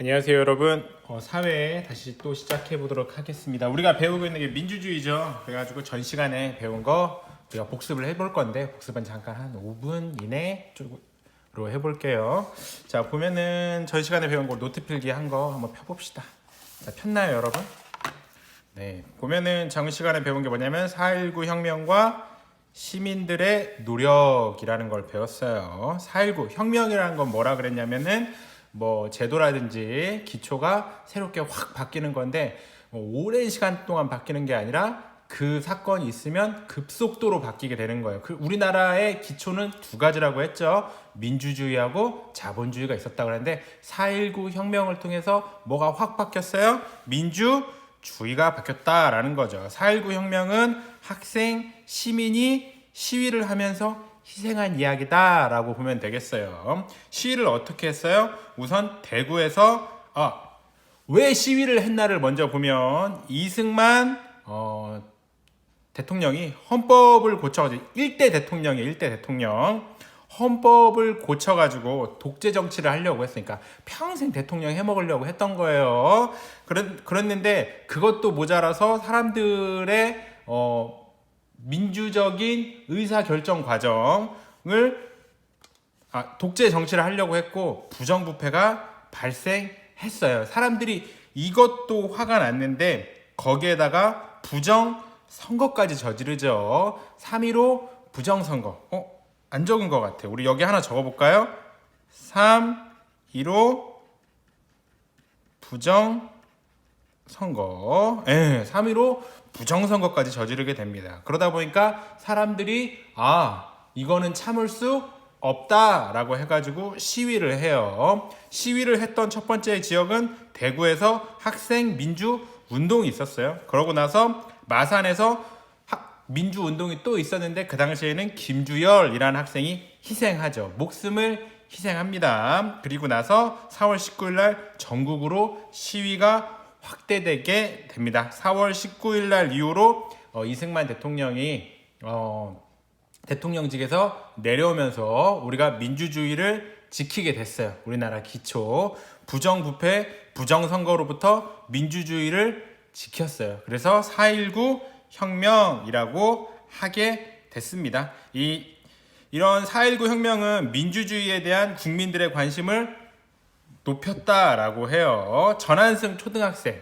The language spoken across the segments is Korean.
안녕하세요 여러분. 사회 다시 또 시작해 보도록 하겠습니다. 우리가 배우고 있는 게 민주주의죠. 그래가지고 전 시간에 배운 거 우리가 복습을 해볼 건데, 복습은 잠깐 한 5분 이내 쪽으로 해볼게요. 자, 보면은 전 시간에 배운 거 노트 필기 한 거 한번 펴봅시다. 자, 폈나요 여러분? 네, 보면은 전 시간에 배운 게 뭐냐면 4.19 혁명과 시민들의 노력이라는 걸 배웠어요. 4.19 혁명이라는 건 뭐라 그랬냐면은 뭐 제도라든지 기초가 새롭게 확 바뀌는 건데, 오랜 시간 동안 바뀌는 게 아니라 그 사건이 있으면 급속도로 바뀌게 되는 거예요. 우리나라의 기초는 두 가지라고 했죠. 민주주의하고 자본주의가 있었다고 하는데 4.19 혁명을 통해서 뭐가 확 바뀌었어요? 민주주의가 바뀌었다라는 거죠. 4.19 혁명은 학생, 시민이 시위를 하면서 희생한 이야기다라고 보면 되겠어요. 시위를 어떻게 했어요? 우선 대구에서 왜 시위를 했나를 먼저 보면, 이승만 대통령이 헌법을 고쳐가지고 1대 대통령 헌법을 고쳐가지고 독재 정치를 하려고 했으니까 평생 대통령 해먹으려고 했던 거예요. 그랬는데 그것도 모자라서 사람들의 민주적인 의사결정 과정을 독재 정치를 하려고 했고 부정부패가 발생했어요. 사람들이 이것도 화가 났는데 거기에다가 부정선거까지 저지르죠. 3.15 부정선거. 안 적은 것 같아요. 우리 여기 하나 적어볼까요? 3.15 부정선거. 3.15 부정선거까지 저지르게 됩니다. 그러다 보니까 사람들이 이거는 참을 수 없다라고 해가지고 시위를 해요. 시위를 했던 첫 번째 지역은 대구에서 학생 민주 운동이 있었어요. 그러고 나서 마산에서 민주운동이 또 있었는데 그 당시에는 김주열이라는 학생이 희생하죠. 목숨을 희생합니다. 그리고 나서 4월 19일 날 전국으로 시위가 확대되게 됩니다. 4월 19일 날 이후로 이승만 대통령이 대통령직에서 내려오면서 우리가 민주주의를 지키게 됐어요. 우리나라 기초 부정부패, 부정선거로부터 민주주의를 지켰어요. 그래서 4.19 혁명이라고 하게 됐습니다. 이런 4.19 혁명은 민주주의에 대한 국민들의 관심을 높였다라고 해요. 전한승 초등학생,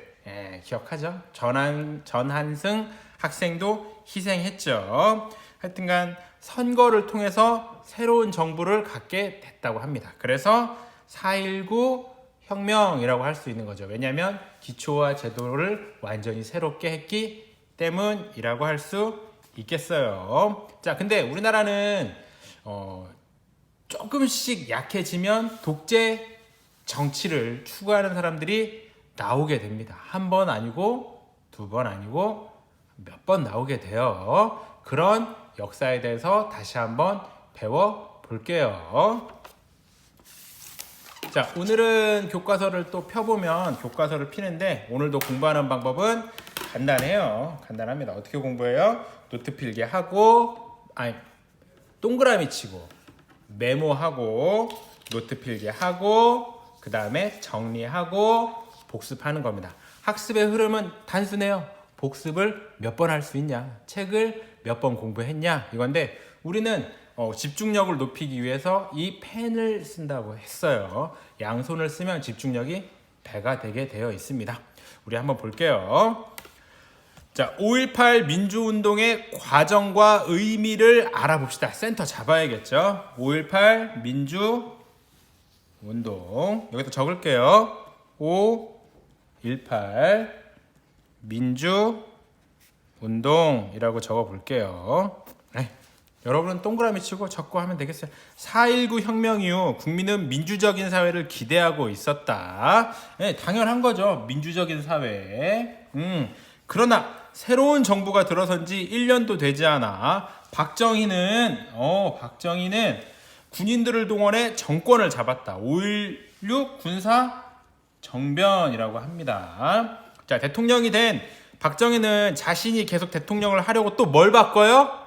기억하죠? 전한승 학생도 희생했죠. 하여튼간 선거를 통해서 새로운 정부를 갖게 됐다고 합니다. 그래서 4.19 혁명이라고 할 수 있는 거죠. 왜냐하면 기초와 제도를 완전히 새롭게 했기 때문이라고 할 수 있겠어요. 자, 근데 우리나라는 조금씩 약해지면 독재 정치를 추구하는 사람들이 나오게 됩니다. 한 번 아니고 두 번 아니고 몇 번 나오게 돼요. 그런 역사에 대해서 다시 한번 배워볼게요. 자, 오늘은 교과서를 또 펴보면 교과서를 피는데, 오늘도 공부하는 방법은 간단해요. 간단합니다. 어떻게 공부해요? 노트 필기하고, 동그라미 치고, 메모하고, 노트 필기하고, 그 다음에 정리하고, 복습하는 겁니다. 학습의 흐름은 단순해요. 복습을 몇 번 할 수 있냐, 책을 몇 번 공부했냐, 이건데 우리는 집중력을 높이기 위해서 이 펜을 쓴다고 했어요. 양손을 쓰면 집중력이 배가 되게 되어 있습니다. 우리 한번 볼게요. 자, 5.18 민주운동의 과정과 의미를 알아봅시다. 센터 잡아야겠죠. 5.18 민주운동, 여기다 적을게요. 5.18 민주운동이라고 적어볼게요. 여러분은 동그라미 치고 적고 하면 되겠어요. 4.19 혁명 이후 국민은 민주적인 사회를 기대하고 있었다. 당연한 거죠. 민주적인 사회. 그러나 새로운 정부가 들어선 지 1년도 되지 않아 박정희는 군인들을 동원해 정권을 잡았다. 5.16 군사 정변이라고 합니다. 자, 대통령이 된 박정희는 자신이 계속 대통령을 하려고 또 뭘 바꿔요?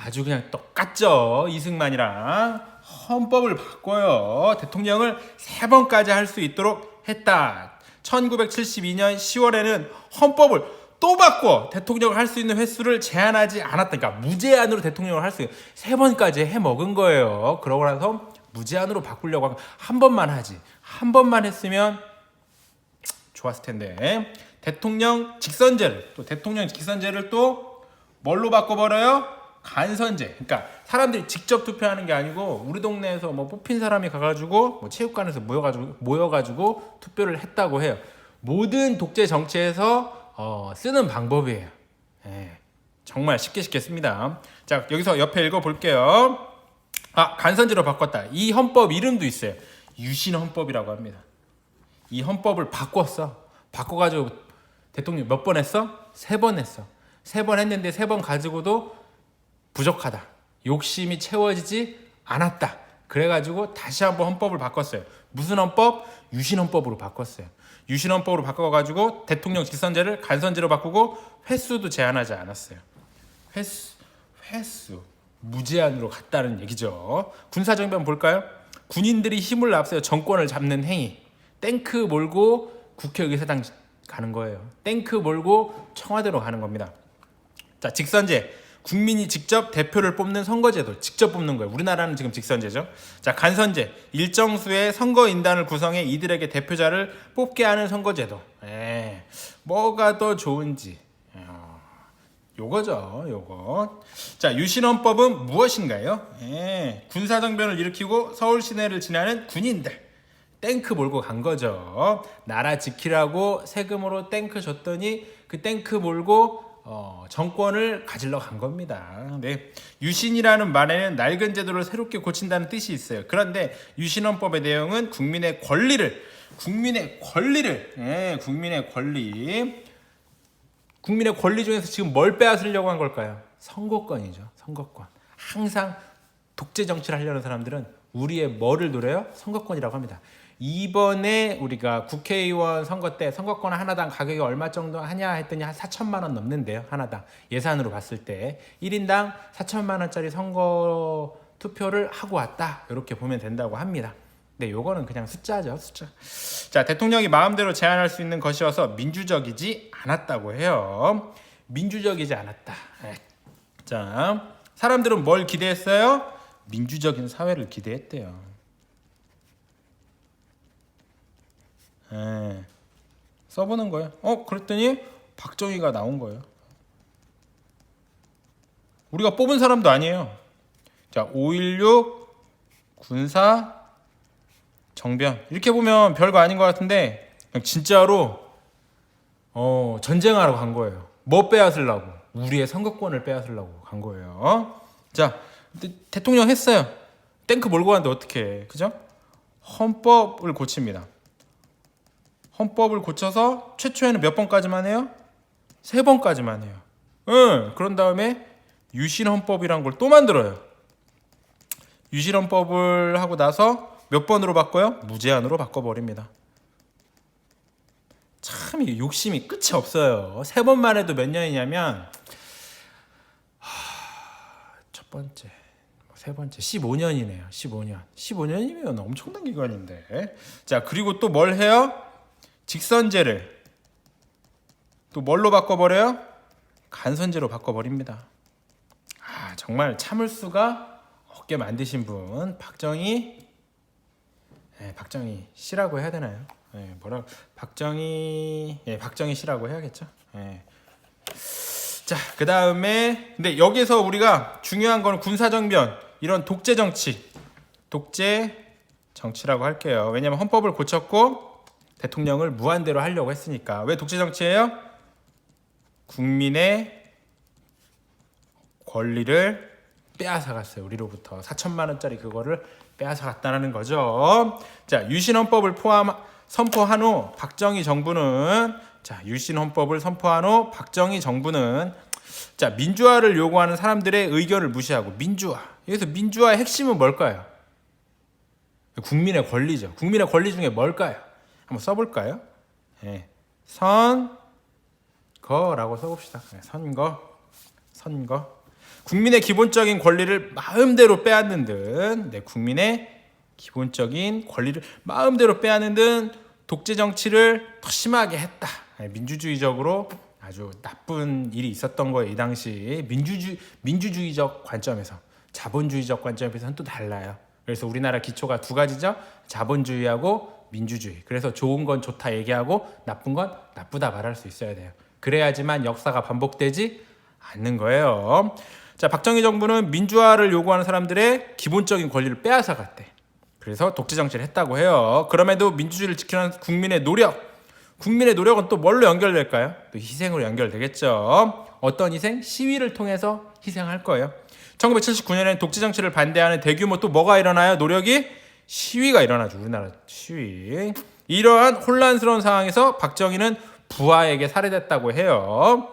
아주 그냥 똑같죠. 이승만이랑 헌법을 바꿔요. 대통령을 3번까지 할 수 있도록 했다. 1972년 10월에는 헌법을 또 바꿔 대통령을 할 수 있는 횟수를 제한하지 않았다. 그러니까 무제한으로 대통령을 할 수 있는 3번까지 해먹은 거예요. 그러고 나서 무제한으로 바꾸려고 하면 한 번만 하지. 한 번만 했으면 좋았을 텐데. 대통령 직선제를 또 뭘로 바꿔버려요? 간선제. 그러니까 사람들이 직접 투표하는 게 아니고 우리 동네에서 뭐 뽑힌 사람이 가가지고 뭐 체육관에서 모여가지고 투표를 했다고 해요. 모든 독재 정치에서 쓰는 방법이에요. 예, 정말 쉽게 씁니다. 자, 여기서 옆에 읽어볼게요. 간선제로 바꿨다. 이 헌법 이름도 있어요. 유신 헌법이라고 합니다. 이 헌법을 바꿔가지고 대통령 몇 번 했어? 3번 했어. 3번 했는데 3번 가지고도 부족하다. 욕심이 채워지지 않았다. 그래가지고 다시 한번 헌법을 바꿨어요. 무슨 헌법? 유신 헌법으로 바꿨어요. 유신 헌법으로 바꿔가지고 대통령 직선제를 간선제로 바꾸고 횟수도 제한하지 않았어요. 횟수 무제한으로 갔다는 얘기죠. 군사정변 볼까요? 군인들이 힘을 앞세워 정권을 잡는 행위. 탱크 몰고 국회의사당 가는 거예요. 탱크 몰고 청와대로 가는 겁니다. 자, 직선제. 국민이 직접 대표를 뽑는 선거제도. 직접 뽑는 거예요. 우리나라는 지금 직선제죠. 자, 간선제. 일정 수의 선거인단을 구성해 이들에게 대표자를 뽑게 하는 선거제도. 뭐가 더 좋은지. 요거죠. 요거. 자, 유신헌법은 무엇인가요? 군사정변을 일으키고 서울 시내를 지나는 군인들. 탱크 몰고 간 거죠. 나라 지키라고 세금으로 탱크 줬더니 그 탱크 몰고 정권을 가지러 간 겁니다. 네. 유신이라는 말에는 낡은 제도를 새롭게 고친다는 뜻이 있어요. 그런데 유신헌법의 내용은 국민의 권리 중에서 지금 뭘 빼앗으려고 한 걸까요? 선거권이죠. 선거권. 항상 독재 정치를 하려는 사람들은 우리의 뭐를 노려요? 선거권이라고 합니다. 이번에 우리가 국회의원 선거 때 선거권 하나당 가격이 얼마 정도 하냐 했더니 한 4천만 원 넘는데요. 하나당 예산으로 봤을 때 1인당 4천만 원짜리 선거 투표를 하고 왔다. 이렇게 보면 된다고 합니다. 네, 요거는 그냥 숫자죠. 숫자. 자, 대통령이 마음대로 제안할 수 있는 것이어서 민주적이지 않았다고 해요. 민주적이지 않았다. 자, 사람들은 뭘 기대했어요? 민주적인 사회를 기대했대요. 써보는 거예요. 그랬더니 박정희가 나온 거예요. 우리가 뽑은 사람도 아니에요. 자, 5.16 군사 정변 이렇게 보면 별거 아닌 것 같은데 진짜로 전쟁하러 간 거예요. 뭐 빼앗으려고? 우리의 선거권을 빼앗으려고 간 거예요. 자, 대통령 했어요. 탱크 몰고 갔는데 어떻게 해? 그죠? 헌법을 고칩니다. 헌법을 고쳐서 최초에는 몇 번까지만 해요? 3번까지만 해요. 그런 다음에 유신헌법이란 걸 또 만들어요. 유신헌법을 하고 나서 몇 번으로 바꿔요? 무제한으로 바꿔버립니다. 참 욕심이 끝이 없어요. 3번만 해도 몇 년이냐면 첫 번째, 세 번째 15년이네요. 15년이면 엄청난 기간인데. 자, 그리고 또 뭘 해요? 직선제를 또 뭘로 바꿔버려요? 간선제로 바꿔버립니다. 정말 참을 수가 없게 만드신 분 박정희 씨라고 해야 되나요? 박정희 씨라고 해야겠죠. 자, 그 다음에 근데 여기서 우리가 중요한 건 군사정변 이런 독재 정치라고 할게요. 왜냐하면 헌법을 고쳤고 대통령을 무한대로 하려고 했으니까. 왜 독재 정치예요? 국민의 권리를 빼앗아갔어요. 우리로부터 4천만 원짜리 그거를 빼앗아갔다는 거죠. 자, 유신헌법을 선포한 후 박정희 정부는 자, 민주화를 요구하는 사람들의 의견을 무시하고 여기서 민주화의 핵심은 뭘까요? 국민의 권리죠. 국민의 권리 중에 뭘까요? 한번 써볼까요? 선거라고 써봅시다. 선거. 국민의 기본적인 권리를 마음대로 빼앗는 듯, 국민의 기본적인 권리를 마음대로 빼앗는 듯 독재 정치를 더 심하게 했다. 민주주의적으로 아주 나쁜 일이 있었던 거예요. 이 당시 민주주의적 관점에서, 자본주의적 관점에서는 또 달라요. 그래서 우리나라 기초가 두 가지죠. 자본주의하고 민주주의. 그래서 좋은 건 좋다 얘기하고 나쁜 건 나쁘다 말할 수 있어야 돼요. 그래야지만 역사가 반복되지 않는 거예요. 자, 박정희 정부는 민주화를 요구하는 사람들의 기본적인 권리를 빼앗아 갔대. 그래서 독재 정치를 했다고 해요. 그럼에도 민주주의를 지키는 국민의 노력은 또 뭘로 연결될까요? 또 희생으로 연결되겠죠. 어떤 희생? 시위를 통해서 희생할 거예요. 1979년에 독재 정치를 반대하는 대규모 또 뭐가 일어나요? 시위가 일어나죠. 우리나라 시위. 이러한 혼란스러운 상황에서 박정희는 부하에게 살해됐다고 해요.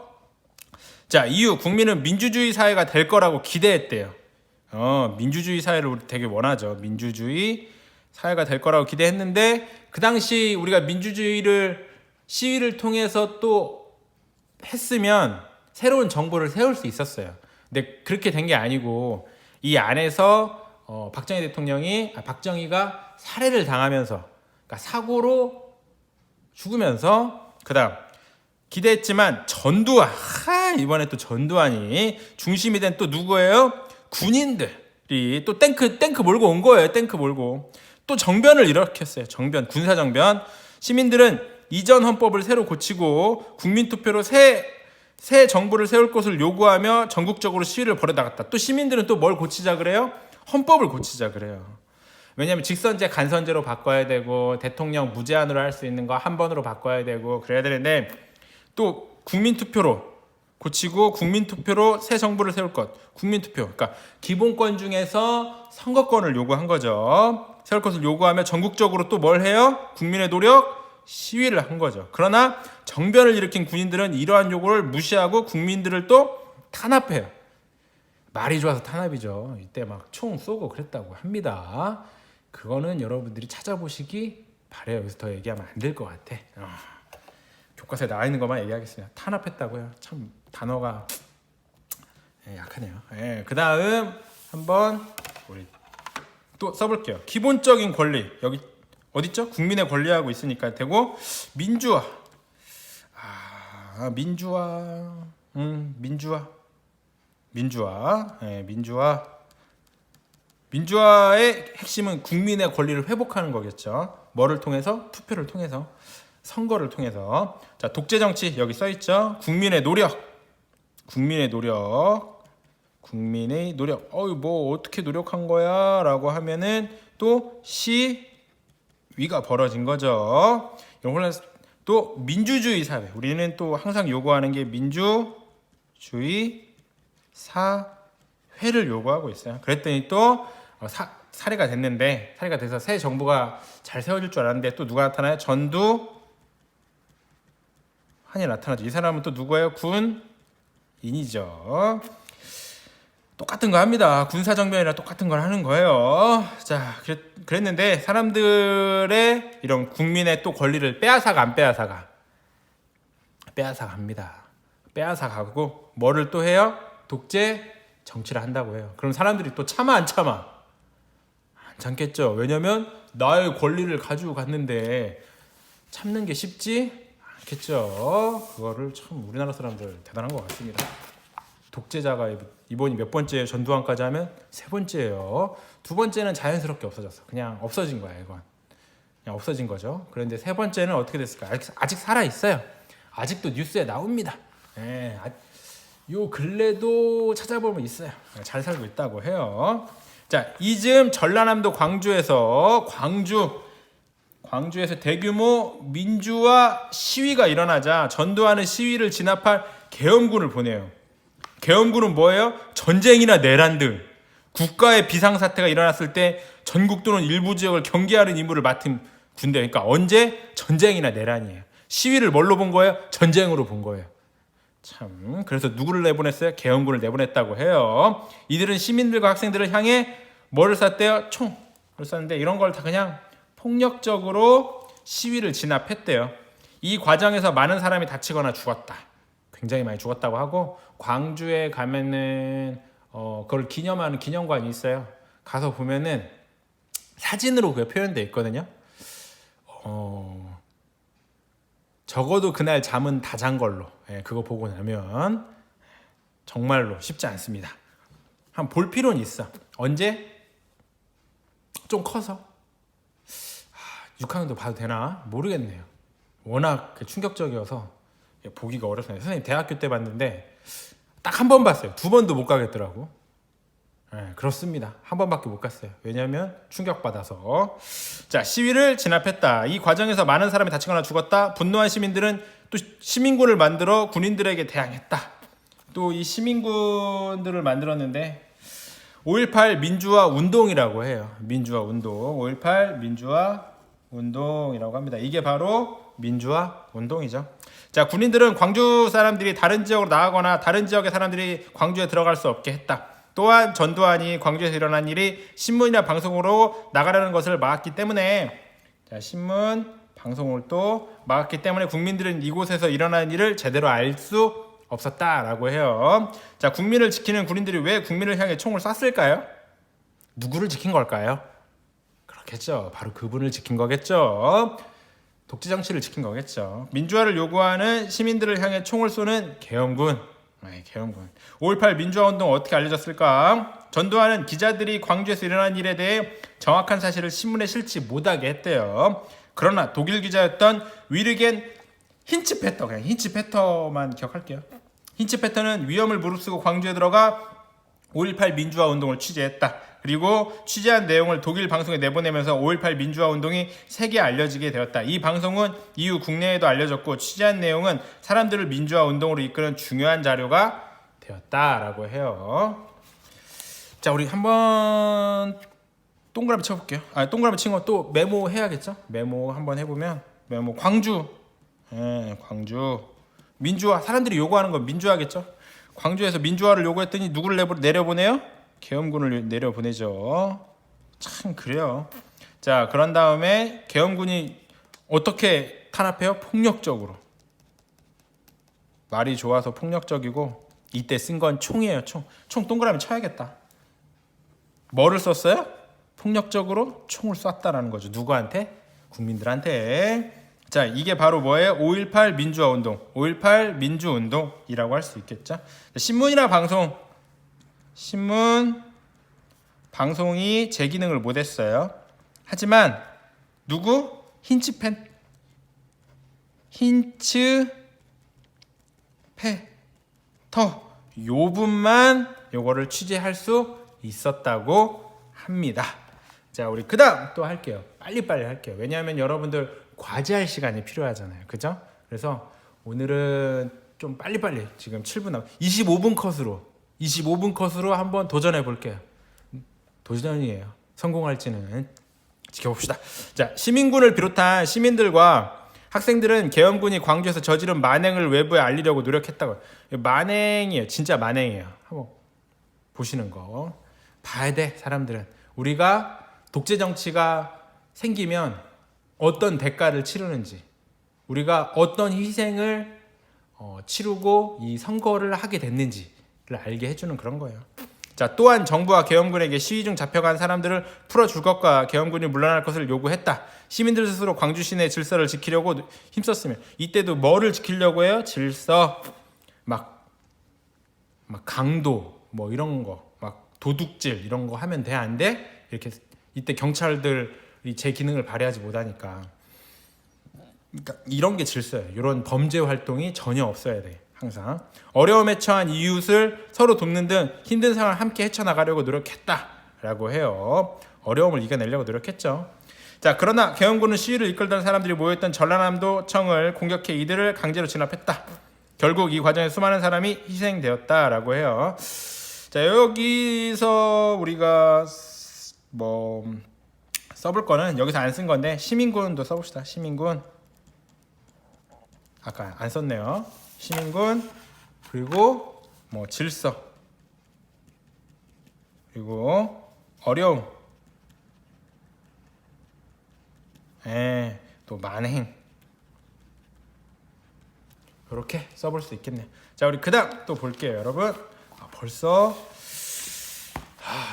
자, 이후 국민은 민주주의 사회가 될 거라고 기대했대요. 민주주의 사회를 우리 되게 원하죠. 민주주의 사회가 될 거라고 기대했는데 그 당시 우리가 민주주의를 시위를 통해서 또 했으면 새로운 정부를 세울 수 있었어요. 근데 그렇게 된 게 아니고 이 안에서 박정희가 살해를 당하면서, 그러니까 사고로 죽으면서, 그다음 기대했지만 이번에 또 전두환이 중심이 된 또 누구예요? 군인들이 또 탱크 몰고 온 거예요. 탱크 몰고 또 정변을 일으켰어요. 군사 정변. 시민들은 이전 헌법을 새로 고치고 국민투표로 새 정부를 세울 것을 요구하며 전국적으로 시위를 벌여나갔다. 또 시민들은 또 뭘 고치자 그래요? 헌법을 고치자 그래요. 왜냐하면 직선제 간선제로 바꿔야 되고 대통령 무제한으로 할 수 있는 거 한 번으로 바꿔야 되고 그래야 되는데 또 국민투표로 고치고 국민투표로 새 정부를 세울 것. 국민투표. 그러니까 기본권 중에서 선거권을 요구한 거죠. 세울 것을 요구하며 전국적으로 또 뭘 해요? 국민의 노력, 시위를 한 거죠. 그러나 정변을 일으킨 군인들은 이러한 요구를 무시하고 국민들을 또 탄압해요. 말이 좋아서 탄압이죠. 이때 막 총 쏘고 그랬다고 합니다. 그거는 여러분들이 찾아보시기 바래요. 여기서 더 얘기하면 안 될 것 같아. 교과서에 나와 있는 것만 얘기하겠습니다. 탄압했다고요. 참 단어가 약하네요. 그 다음 한번 우리 또 써볼게요. 기본적인 권리 여기 어딨죠? 국민의 권리하고 있으니까 되고 민주화. 민주화의 핵심은 국민의 권리를 회복하는 거겠죠. 뭐를 통해서? 투표를 통해서, 선거를 통해서. 자, 독재 정치 여기 써 있죠. 국민의 노력. 뭐 어떻게 노력한 거야라고 하면은 또 시위가 벌어진 거죠. 또 민주주의 사회. 우리는 또 항상 요구하는 게 민주주의 사회를 요구하고 있어요. 그랬더니 또 살해가 돼서 새 정부가 잘 세워질 줄 알았는데 또 누가 나타나요? 전두환이 나타나죠. 이 사람은 또 누구예요? 군인이죠. 똑같은 거 합니다. 군사정변이랑 똑같은 걸 하는 거예요. 자, 그랬는데 사람들의 이런 국민의 또 권리를 빼앗아가 안 빼앗아가? 빼앗아갑니다. 빼앗아가고 뭐를 또 해요? 독재 정치를 한다고 해요. 그럼 사람들이 또 참아 안 참아? 안 참겠죠. 왜냐면 나의 권리를 가지고 갔는데 참는 게 쉽지 않겠죠. 그거를 참 우리나라 사람들 대단한 것 같습니다. 독재자가 이번이 몇 번째예요? 전두환까지 하면 세 번째예요. 두 번째는 자연스럽게 없어졌어. 그냥 없어진 거야. 이건 그냥 없어진 거죠. 그런데 세 번째는 어떻게 됐을까? 아직 살아 있어요. 아직도 뉴스에 나옵니다. 요 근래도 찾아보면 있어요. 잘 살고 있다고 해요. 자, 이즈음 전라남도 광주에서 대규모 민주화 시위가 일어나자 전두환은 시위를 진압할 계엄군을 보내요. 계엄군은 뭐예요? 전쟁이나 내란 등 국가의 비상사태가 일어났을 때 전국 또는 일부 지역을 경계하는 임무를 맡은 군대. 그러니까 언제? 전쟁이나 내란이에요. 시위를 뭘로 본 거예요? 전쟁으로 본 거예요. 참, 그래서 누구를 내보냈어요? 계엄군을 내보냈다고 해요. 이들은 시민들과 학생들을 향해 뭐를 쐈대요? 총을 쐈는데 이런 걸 다 그냥 폭력적으로 시위를 진압했대요. 이 과정에서 많은 사람이 다치거나 죽었다. 굉장히 많이 죽었다고 하고 광주에 가면은 그걸 기념하는 기념관이 있어요. 가서 보면은 사진으로 그게 표현되어 있거든요. 적어도 그날 잠은 다 잔 걸로. 예, 그거 보고 나면 정말로 쉽지 않습니다. 한 볼 필요는 있어. 언제? 좀 커서 6학년도 봐도 되나? 모르겠네요. 워낙 충격적이어서 보기가 어렵습니다. 선생님 대학교 때 봤는데 딱 한 번 봤어요. 두 번도 못 가겠더라고. 네, 그렇습니다. 한 번밖에 못 갔어요. 왜냐하면 충격받아서. 자, 시위를 진압했다. 이 과정에서 많은 사람이 다치거나 죽었다. 분노한 시민들은 또 시민군을 만들어 군인들에게 대항했다. 또 이 시민군들을 만들었는데 5.18 민주화 운동이라고 해요. 민주화 운동. 5.18 민주화 운동이라고 합니다. 이게 바로 민주화 운동이죠. 자, 군인들은 광주 사람들이 다른 지역으로 나가거나 다른 지역의 사람들이 광주에 들어갈 수 없게 했다. 또한 전두환이 광주에서 일어난 일이 신문이나 방송으로 나가라는 것을 막았기 때문에, 자, 신문, 방송을 또 막았기 때문에 국민들은 이곳에서 일어난 일을 제대로 알 수 없었다라고 해요. 자, 국민을 지키는 군인들이 왜 국민을 향해 총을 쐈을까요? 누구를 지킨 걸까요? 그렇겠죠. 바로 그분을 지킨 거겠죠. 독재 정치를 지킨 거겠죠. 민주화를 요구하는 시민들을 향해 총을 쏘는 계엄군. 계엄군. 5.18 민주화 운동 어떻게 알려졌을까? 전두환은 기자들이 광주에서 일어난 일에 대해 정확한 사실을 신문에 실지 못하게 했대요. 그러나 독일 기자였던 위르겐 힌츠페터, 그냥 힌츠페터만 기억할게요. 힌츠페터는 위험을 무릅쓰고 광주에 들어가 5.18 민주화 운동을 취재했다. 그리고 취재한 내용을 독일 방송에 내보내면서 5.18 민주화 운동이 세계에 알려지게 되었다. 이 방송은 이후 국내에도 알려졌고 취재한 내용은 사람들을 민주화 운동으로 이끄는 중요한 자료가 되었다라고 해요. 자, 우리 한번 동그라미 쳐볼게요. 동그라미 친 거 또 메모해야겠죠? 메모 한번 해보면 메모 광주. 광주 민주화, 사람들이 요구하는 건 민주화겠죠. 광주에서 민주화를 요구했더니 누구를 내려보내요? 계엄군을 내려보내죠. 참 그래요. 자, 그런 다음에 계엄군이 어떻게 탄압해요? 폭력적으로. 말이 좋아서 폭력적이고, 이때 쓴 건 총이에요. 총 동그라미 쳐야겠다. 뭐를 썼어요? 폭력적으로 총을 쐈다라는 거죠. 누구한테? 국민들한테. 자, 이게 바로 뭐예요? 5.18 민주화 운동, 5.18 민주운동이라고 할 수 있겠죠. 신문이나 방송이 제 기능을 못했어요. 하지만 누구? 힌츠페터 요 분만 요거를 취재할 수 있었다고 합니다. 자, 우리 그다음 또 할게요. 빨리빨리 할게요. 왜냐하면 여러분들 과제할 시간이 필요하잖아요. 그죠? 그래서 오늘은 좀 빨리빨리, 지금 7분 남았 25분 컷으로 한번 도전해 볼게요. 도전이에요. 성공할지는 지켜봅시다. 자, 시민군을 비롯한 시민들과 학생들은 계엄군이 광주에서 저지른 만행을 외부에 알리려고 노력했다고. 만행이에요. 진짜 만행이에요. 한번 보시는 거 봐야 돼. 사람들은 우리가 독재 정치가 생기면 어떤 대가를 치르는지, 우리가 어떤 희생을 치르고 이 선거를 하게 됐는지를 알게 해주는 그런 거예요. 자, 또한 정부와 계엄군에게 시위 중 잡혀간 사람들을 풀어줄 것과 계엄군이 물러날 것을 요구했다. 시민들 스스로 광주 시내 질서를 지키려고 힘썼으며, 이때도 뭐를 지키려고 해요? 질서, 막 강도, 뭐 이런 거, 막 도둑질 이런 거 하면 돼? 안 돼? 이렇게 이때 경찰들이 제 기능을 발휘하지 못하니까. 그러니까 이런 게 질서예요. 이런 범죄 활동이 전혀 없어야 돼. 항상 어려움에 처한 이웃을 서로 돕는 등 힘든 상황을 함께 헤쳐나가려고 노력했다라고 해요. 어려움을 이겨내려고 노력했죠. 자, 그러나 계엄군은 시위를 이끌던 사람들이 모였던 전라남도청을 공격해 이들을 강제로 진압했다. 결국 이 과정에 수많은 사람이 희생되었다라고 해요. 자, 여기서 우리가 뭐 써볼 거는 여기서 안 쓴 건데 시민군도 써봅시다. 시민군 아까 안 썼네요. 시민군, 그리고 뭐 질서, 그리고 어려움, 또 만행, 이렇게 써볼 수 있겠네요. 자, 우리 그다음 또 볼게요, 여러분. 벌써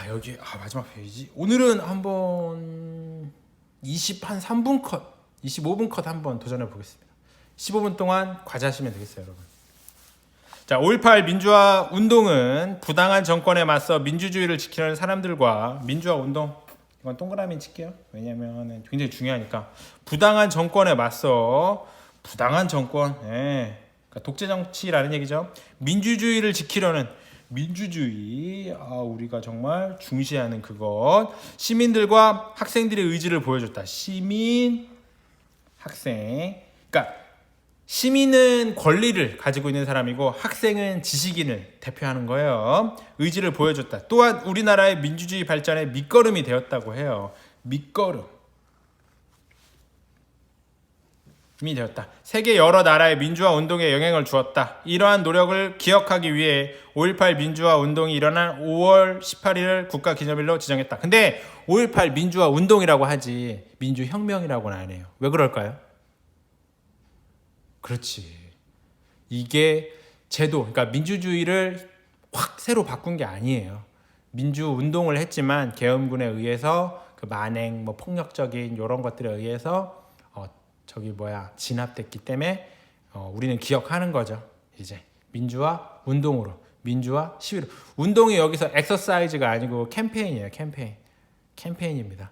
여기 마지막 페이지. 오늘은 한번 3분 컷, 25분 컷 한번 도전해 보겠습니다. 15분 동안 과제하시면 되겠어요, 여러분. 자, 5.18 민주화 운동은 부당한 정권에 맞서 민주주의를 지키려는 사람들과 민주화 운동, 이건 동그라미 칠게요. 왜냐면 굉장히 중요하니까. 부당한 정권에 맞서, 부당한 정권, 그러니까 독재 정치라는 얘기죠. 민주주의를 지키려는 민주주의, 우리가 정말 중시하는 그것. 시민들과 학생들의 의지를 보여줬다. 시민, 학생. 그러니까 시민은 권리를 가지고 있는 사람이고 학생은 지식인을 대표하는 거예요. 의지를 보여줬다. 또한 우리나라의 민주주의 발전의 밑거름이 되었다고 해요. 밑거름이 되었다. 세계 여러 나라의 민주화 운동에 영향을 주었다. 이러한 노력을 기억하기 위해 5.18 민주화 운동이 일어난 5월 18일을 국가기념일로 지정했다. 근데 5.18 민주화 운동이라고 하지 민주혁명이라고는 안 해요. 왜 그럴까요? 그렇지. 이게 제도, 그러니까 민주주의를 확 새로 바꾼 게 아니에요. 민주운동을 했지만 계엄군에 의해서 그 만행, 폭력적인 이런 것들에 의해서 진압됐기 때문에 우리는 기억하는 거죠. 이제 민주화 운동으로, 민주화 시위로. 운동이 여기서 엑서사이즈가 아니고 캠페인이에요. 캠페인입니다.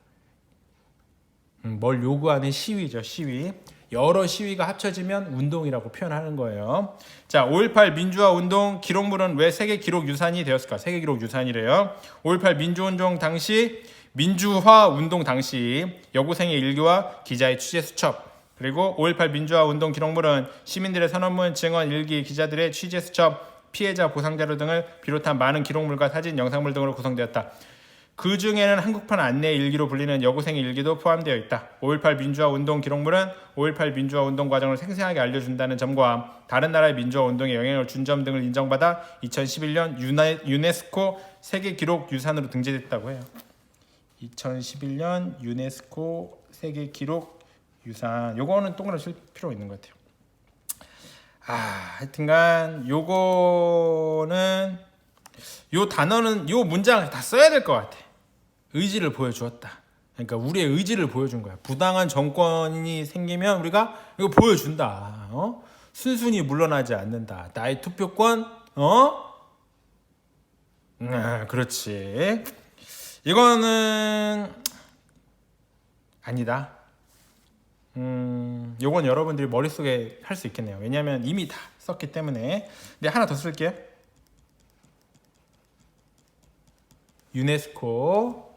뭘 요구하는 시위죠. 시위. 여러 시위가 합쳐지면 운동이라고 표현하는 거예요. 자, 5.18 민주화 운동 기록물은 왜 세계 기록 유산이 되었을까? 세계 기록 유산이래요. 5.18 민주운동 당시, 민주화 운동 당시 여고생의 일기와 기자의 취재 수첩, 그리고 5.18 민주화 운동 기록물은 시민들의 선언문, 증언, 일기, 기자들의 취재 수첩, 피해자 보상 자료 등을 비롯한 많은 기록물과 사진, 영상물 등으로 구성되었다. 그 중에는 한국판 안내 일기로 불리는 여고생의 일기도 포함되어 있다. 5.18 민주화 운동 기록물은 5.18 민주화 운동 과정을 생생하게 알려준다는 점과 다른 나라의 민주화 운동에 영향을 준 점 등을 인정받아 2011년 유네스코 세계 기록 유산으로 등재됐다고 해요. 2011년 유네스코 세계 기록 유산. 요거는 동그라미 칠 필요가 있는 것 같아요. 하여튼간 요거는 요 단어는 요 문장을 다 써야 될 것 같아. 의지를 보여주었다. 그러니까 우리의 의지를 보여준 거야. 부당한 정권이 생기면 우리가 이거 보여준다. 순순히 물러나지 않는다. 나의 투표권, 그렇지. 이거는 아니다. 요건 여러분들이 머릿속에 할 수 있겠네요. 왜냐하면 이미 다 썼기 때문에. 근데 하나 더 쓸게요. 유네스코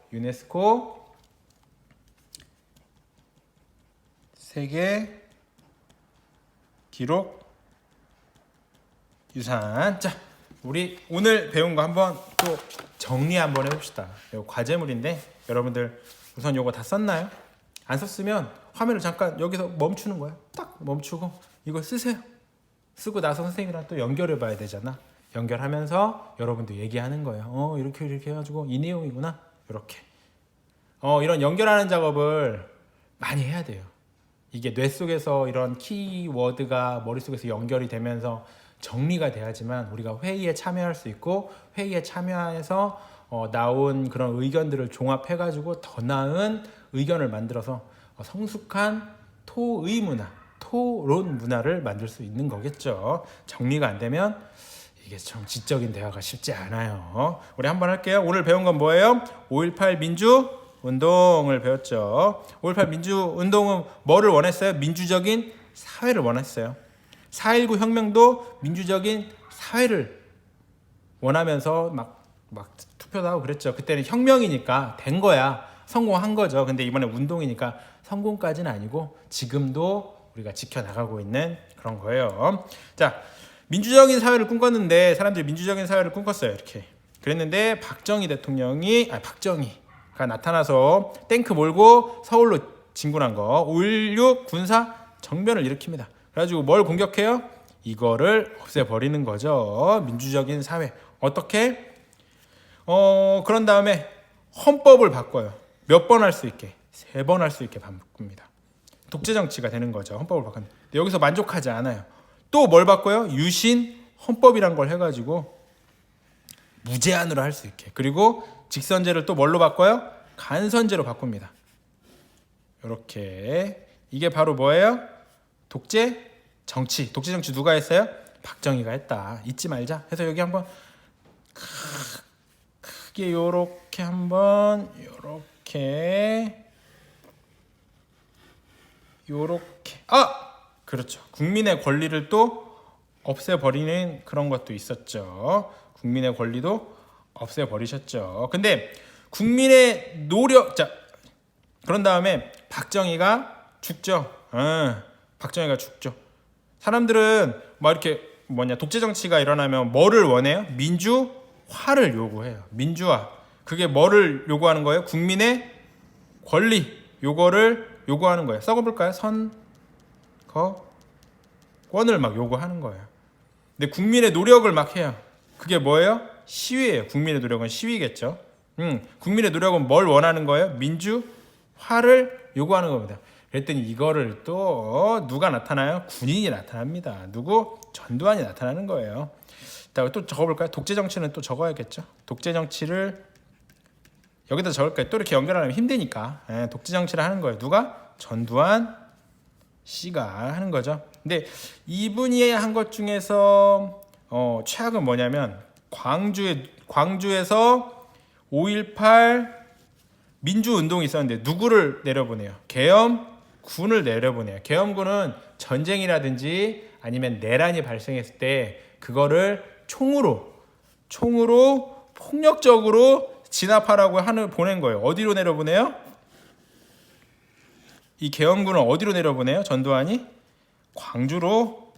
세계 기록 유산. 자, 우리 오늘 배운 거 한번 또 정리 한번 해봅시다. 이거 과제물인데 여러분들 우선 요거 다 썼나요? 안 썼으면 화면을 잠깐 여기서 멈추는 거야. 딱 멈추고 이거 쓰세요. 쓰고 나서 선생님이랑 또 연결해 봐야 되잖아. 연결하면서 여러분도 얘기하는 거예요. 이렇게 해가지고 이 내용이구나. 이렇게. 이런 연결하는 작업을 많이 해야 돼요. 이게 뇌 속에서 이런 키워드가 머릿속에서 연결이 되면서 정리가 돼야지만 우리가 회의에 참여할 수 있고, 회의에 참여해서 나온 그런 의견들을 종합해가지고 더 나은 의견을 만들어서 성숙한 토의 문화, 토론 문화를 만들 수 있는 거겠죠. 정리가 안 되면 이게 좀 지적인 대화가 쉽지 않아요. 우리 한번 할게요. 오늘 배운 건 뭐예요? 5.18 민주운동을 배웠죠. 5.18 민주운동은 뭐를 원했어요? 민주적인 사회를 원했어요. 4.19 혁명도 민주적인 사회를 원하면서 막 투표도 하고 그랬죠. 그때는 혁명이니까 된 거야. 성공한 거죠. 근데 이번에 운동이니까 성공까지는 아니고 지금도 우리가 지켜나가고 있는 그런 거예요. 자, 민주적인 사회를 꿈꿨는데 사람들이 민주적인 사회를 꿈꿨어요. 이렇게. 그랬는데 박정희가 나타나서 탱크 몰고 서울로 진군한 거. 5.16 군사 정변을 일으킵니다. 그래가지고 뭘 공격해요? 이거를 없애버리는 거죠. 민주적인 사회. 어떻게? 그런 다음에 헌법을 바꿔요. 몇 번 할 수 있게? 3번 할 수 있게 바꿉니다. 독재 정치가 되는 거죠. 헌법을 바꿨는데 여기서 만족하지 않아요. 또 뭘 바꿔요? 유신 헌법이란 걸 해가지고 무제한으로 할 수 있게. 그리고 직선제를 또 뭘로 바꿔요? 간선제로 바꿉니다. 이렇게. 이게 바로 뭐예요? 독재 정치, 독재 정치 누가 했어요? 박정희가 했다. 잊지 말자. 해서 여기 한번 크게 요렇게 한번 요렇게 그렇죠. 국민의 권리를 또 없애버리는 그런 것도 있었죠. 국민의 권리도 없애버리셨죠. 근데 국민의 노력, 자, 그런 다음에 박정희가 죽죠. 박정희가 죽죠. 사람들은 뭐 이렇게 독재 정치가 일어나면 뭐를 원해요? 민주화를 요구해요. 민주화. 그게 뭐를 요구하는 거예요? 국민의 권리. 요거를 요구하는 거예요. 써볼까요? 선거권을 막 요구하는 거예요. 근데 국민의 노력을 막 해요. 그게 뭐예요? 시위예요. 국민의 노력은 시위겠죠. 국민의 노력은 뭘 원하는 거예요? 민주화를 요구하는 겁니다. 그랬더니 이거를 또 누가 나타나요? 군인이 나타납니다. 누구? 전두환이 나타나는 거예요. 또 적어볼까요? 독재 정치는 또 적어야겠죠. 독재 정치를 여기다 적을까요? 또 이렇게 연결하면 힘드니까. 독재 정치를 하는 거예요. 누가? 전두환 씨가 하는 거죠. 근데 이분이 한 것 중에서 최악은 뭐냐면 광주에서 5.18 민주운동이 있었는데 누구를 내려보내요? 계엄군을 내려보내요. 계엄군은 전쟁이라든지 아니면 내란이 발생했을 때 그거를 총으로 폭력적으로 진압하라고 보낸 거예요. 어디로 내려보내요? 이 계엄군을 어디로 내려보내요? 전두환이 광주로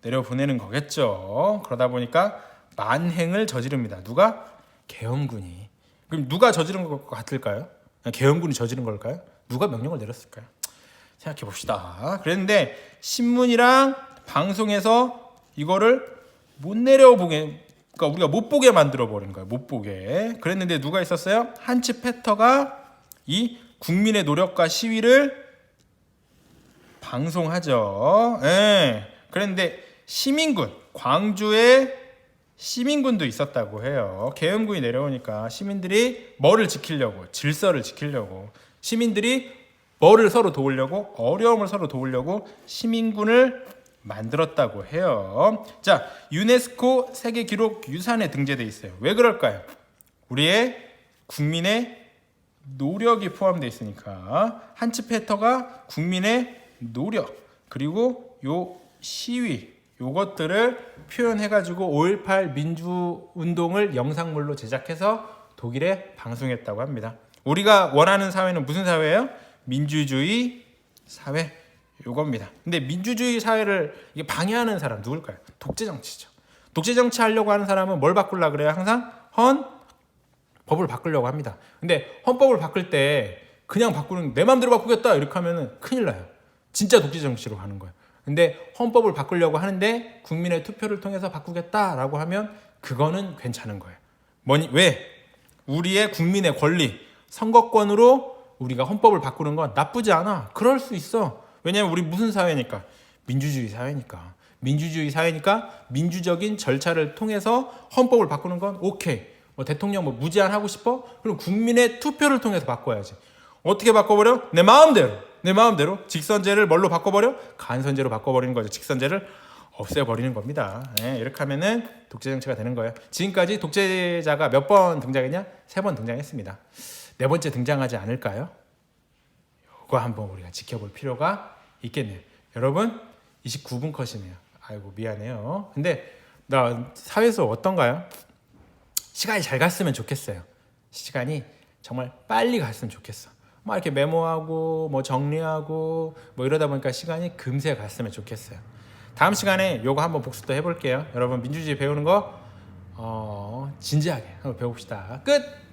내려보내는 거겠죠. 그러다 보니까 만행을 저지릅니다. 누가? 계엄군이. 그럼 누가 저지른 것 같을까요? 계엄군이 저지른 걸까요? 누가 명령을 내렸을까요? 생각해 봅시다. 그랬는데 신문이랑 방송에서 이거를 못 내려보게, 그러니까 우리가 못 보게 만들어 버린 거예요. 못 보게. 그랬는데 누가 있었어요? 한치 패터가 이 국민의 노력과 시위를 방송하죠. 그런데 시민군, 광주에 시민군도 있었다고 해요. 계엄군이 내려오니까 시민들이 뭐를 지키려고? 질서를 지키려고. 시민들이 뭐를 서로 도우려고? 어려움을 서로 도우려고 시민군을 만들었다고 해요. 자, 유네스코 세계기록 유산에 등재돼 있어요. 왜 그럴까요? 우리의 국민의 노력이 포함되어 있으니까. 한치 패터가 국민의 노력 그리고 요 시위 요것들을 표현해가지고 5.18 민주운동을 영상물로 제작해서 독일에 방송했다고 합니다. 우리가 원하는 사회는 무슨 사회예요? 민주주의 사회 요겁니다. 근데 민주주의 사회를 이게 방해하는 사람 누굴까요? 독재 정치죠. 독재 정치 하려고 하는 사람은 뭘 바꾸려고 그래요? 항상 헌법을 바꾸려고 합니다. 근데 헌법을 바꿀 때 그냥 바꾸는 내 마음대로 바꾸겠다 이렇게 하면은 큰일 나요. 진짜 독재 정치로 가는 거예요. 근데 헌법을 바꾸려고 하는데 국민의 투표를 통해서 바꾸겠다라고 하면 그거는 괜찮은 거예요. 왜? 우리의 국민의 권리, 선거권으로 우리가 헌법을 바꾸는 건 나쁘지 않아. 그럴 수 있어. 왜냐하면 우리 무슨 사회니까? 민주주의 사회니까. 민주주의 사회니까 민주적인 절차를 통해서 헌법을 바꾸는 건 오케이. 대통령 무제한 하고 싶어? 그럼 국민의 투표를 통해서 바꿔야지. 어떻게 바꿔버려? 내 마음대로 직선제를 뭘로 바꿔버려? 간선제로 바꿔버리는 거죠. 직선제를 없애버리는 겁니다. 이렇게 하면은 독재 정치가 되는 거예요. 지금까지 독재자가 몇 번 등장했냐? 3번 등장했습니다. 4번째 등장하지 않을까요? 이거 한번 우리가 지켜볼 필요가 있겠네요. 여러분 29분 컷이네요. 아이고 미안해요. 근데 나 사회에서 어떤가요? 시간이 잘 갔으면 좋겠어요. 시간이 정말 빨리 갔으면 좋겠어. 막 이렇게 메모하고 정리하고 이러다 보니까 시간이 금세 갔으면 좋겠어요. 다음 시간에 요거 한번 복습도 해볼게요. 여러분 민주주의 배우는 거 진지하게 한번 배워봅시다. 끝!